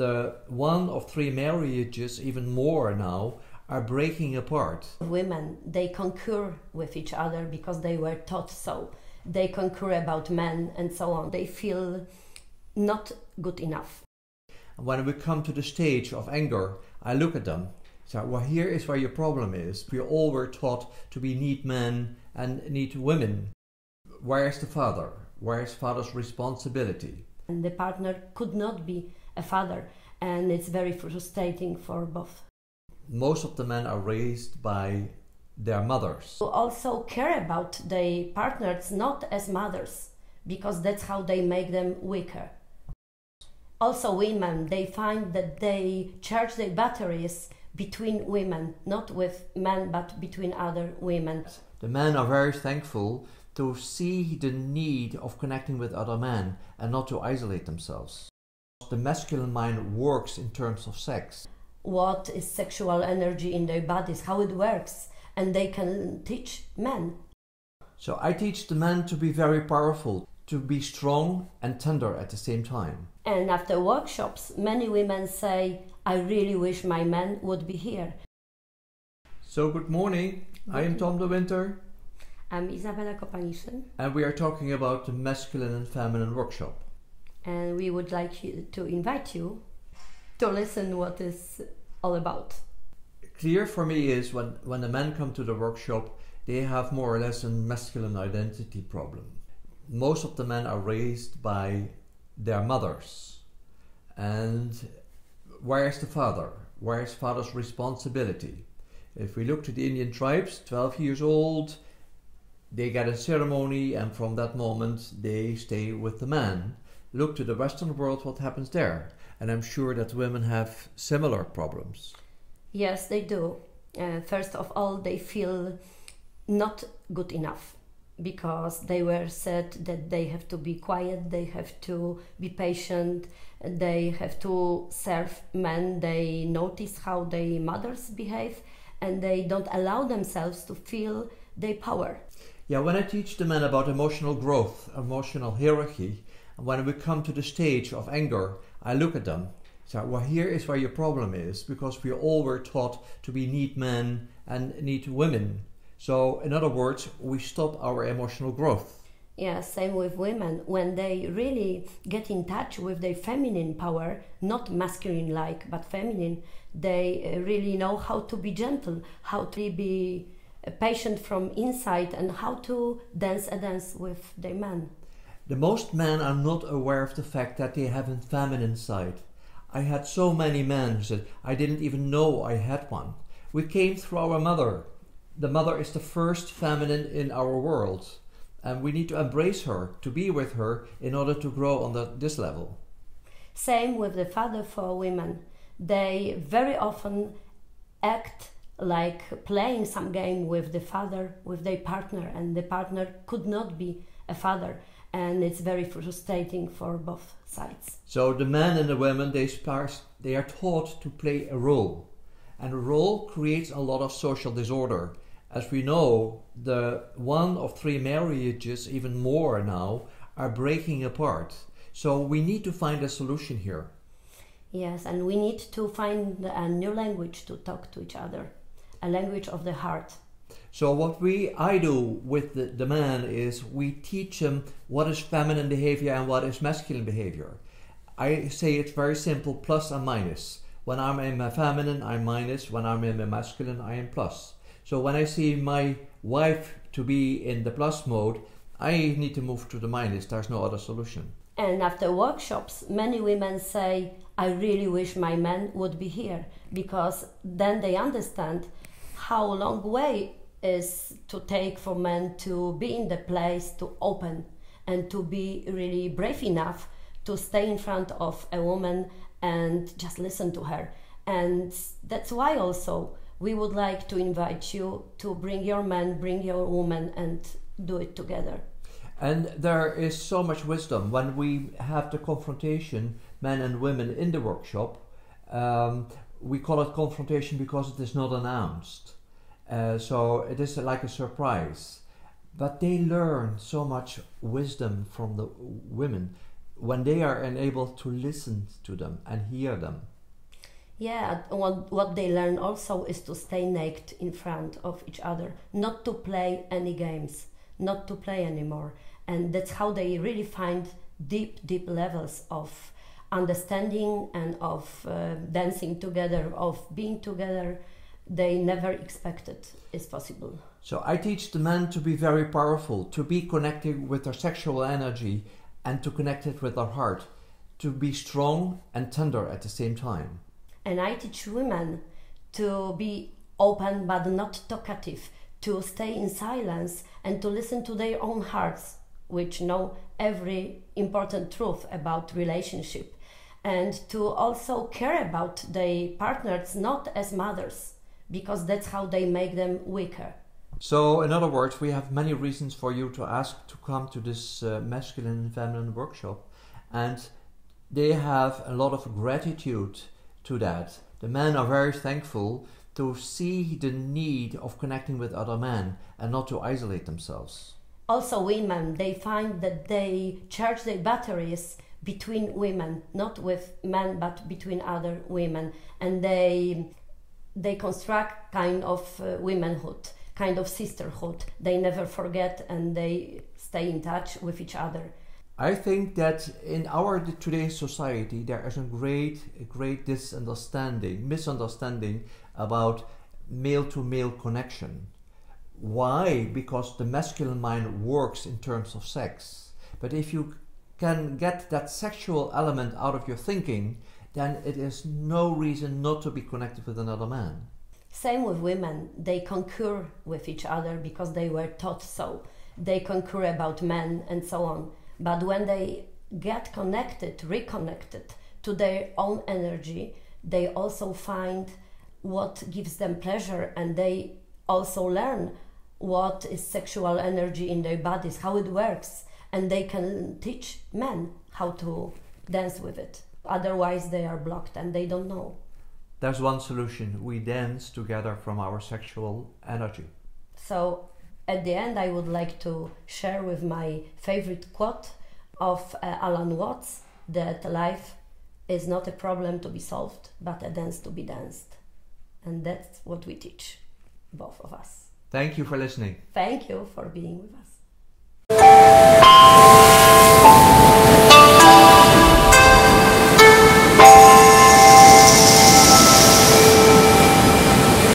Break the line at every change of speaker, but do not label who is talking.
the 1 of 3 marriages, even more now, are breaking apart.
Women, they concur with each other because they were taught so. They concur about men and so on. They feel not good enough.
When we come to the stage of anger, I look at them. So, well, here is where your problem is. We all were taught to be neat men and neat women. Where is the father? Where is father's responsibility?
And the partner could not be a father, and it's very frustrating for both.
Most of the men are raised by their mothers.
Who also care about their partners not as mothers, because that's how they make them weaker. Also women, they find that they charge their batteries between women, not with men but between other women.
The men are very thankful to see the need of connecting with other men and not to isolate themselves. The masculine mind works in terms of sex.
What is sexual energy in their bodies, how it works, and they can teach men.
So I teach the men to be very powerful, to be strong and tender at the same time.
And after workshops, many women say, I really wish my man would be here.
So good morning, I am Tom de Winter.
I'm Izabela Kopaniszyn.
And we are talking about the masculine and feminine workshop.
And we would like to invite you to listen what it's all about.
Clear for me is when the men come to the workshop, they have more or less a masculine identity problem. Most of the men are raised by their mothers. And where is the father? Where is father's responsibility? If we look to the Indian tribes, 12 years old, they get a ceremony, and from that moment they stay with the man. Look to the Western world, what happens there? And I'm sure that women have similar problems.
Yes, they do. First of all, they feel not good enough because they were said that they have to be quiet, they have to be patient, they have to serve men. They notice how their mothers behave and they don't allow themselves to feel their power.
Yeah, when I teach the men about emotional growth, emotional hierarchy, when we come to the stage of anger, I look at them. So, well, here is where your problem is, because we all were taught to be neat men and neat women. So, in other words, we stop our emotional growth.
Yeah, same with women. When they really get in touch with their feminine power, not masculine-like, but feminine, they really know how to be gentle, how to be patient from inside, and how to dance a dance with their man.
The most men are not aware of the fact that they have a feminine side. I had so many men who said, I didn't even know I had one. We came through our mother. The mother is the first feminine in our world. And we need to embrace her, to be with her, in order to grow on this level.
Same with the father for women. They very often act like playing some game with the father, with their partner, and the partner could not be a father. And it's very frustrating for both sides.
So the men and the women, they are taught to play a role. And a role creates a lot of social disorder. As we know, the 1 of 3 marriages, even more now, are breaking apart. So we need to find a solution here.
Yes, and we need to find a new language to talk to each other, a language of the heart.
So what I do with the man is we teach him what is feminine behavior and what is masculine behavior. I say it's very simple, plus and minus. When I'm in my feminine, I'm minus. When I'm in my masculine, I am plus. So when I see my wife to be in the plus mode, I need to move to the minus. There's no other solution.
And after workshops, many women say, I really wish my man would be here, because then they understand how long way is to take for men to be in the place to open and to be really brave enough to stay in front of a woman and just listen to her. And that's why also we would like to invite you to bring your man, bring your woman, and do it together.
And there is so much wisdom when we have the confrontation, men and women, in the workshop. We call it confrontation because it is not announced. So it is like a surprise. But they learn so much wisdom from the women. when they are unable to listen to them and hear them.
Yeah, what they learn also is to stay naked in front of each other, not to play any games, not to play anymore. And that's how they really find deep levels of understanding and of dancing together, of being together. They never expected is possible.
So I teach the men to be very powerful, to be connected with their sexual energy and to connect it with their heart, to be strong and tender at the same time.
And I teach women to be open but not talkative, to stay in silence and to listen to their own hearts, which know every important truth about relationship, and to also care about their partners not as mothers, because that's how they make them weaker.
So, in other words, we have many reasons for you to ask to come to this masculine and feminine workshop, and they have a lot of gratitude to that. The men are very thankful to see the need of connecting with other men and not to isolate themselves.
Also women, they find that they charge their batteries between women, not with men but between other women, and they construct kind of womanhood, kind of sisterhood. They never forget and they stay in touch with each other.
I think that in our today's society there is a great misunderstanding about male-to-male connection. Why? Because the masculine mind works in terms of sex. But if you can get that sexual element out of your thinking, then it is no reason not to be connected with another man.
Same with women. They concur with each other because they were taught so. They concur about men and so on. But when they get connected, reconnected to their own energy, they also find what gives them pleasure, and they also learn what is sexual energy in their bodies, how it works, and they can teach men how to dance with it. Otherwise they are blocked and they don't know.
There's one solution: we dance together from our sexual energy.
So at the end I would like to share with my favorite quote of Alan Watts, that life is not a problem to be solved but a dance to be danced. And that's what we teach, both of us.
Thank you for listening.
Thank you for being with us.